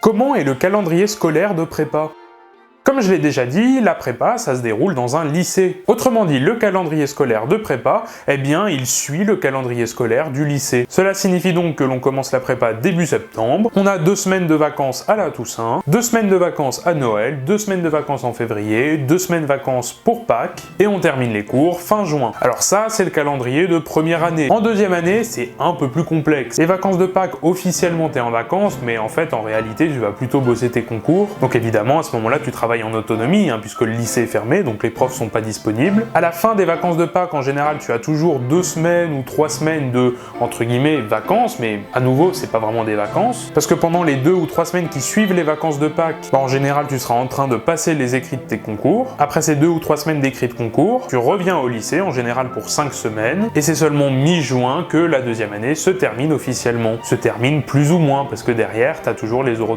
Comment est le calendrier scolaire de prépa? Comme je l'ai déjà dit, la prépa, ça se déroule dans un lycée. Autrement dit, le calendrier scolaire de prépa, eh bien, il suit le calendrier scolaire du lycée. Cela signifie donc que l'on commence la prépa début septembre, on a 2 semaines de vacances à la Toussaint, 2 semaines de vacances à Noël, 2 semaines de vacances en février, 2 semaines de vacances pour Pâques, et on termine les cours fin juin. Alors ça, c'est le calendrier de première année. En deuxième année, c'est un peu plus complexe. Les vacances de Pâques, officiellement, t'es en vacances, mais en fait, en réalité, tu vas plutôt bosser tes concours. Donc évidemment, à ce moment-là, tu travailles en autonomie, puisque le lycée est fermé, donc les profs sont pas disponibles. À la fin des vacances de Pâques, en général, tu as toujours 2 semaines ou 3 semaines de, entre guillemets, vacances, mais à nouveau, c'est pas vraiment des vacances, parce que pendant les 2 ou 3 semaines qui suivent les vacances de Pâques, en général, tu seras en train de passer les écrits de tes concours. Après ces 2 ou 3 semaines d'écrits de concours, tu reviens au lycée, en général pour 5 semaines, et c'est seulement mi-juin que la deuxième année se termine officiellement. Se termine plus ou moins, parce que derrière, tu as toujours les oraux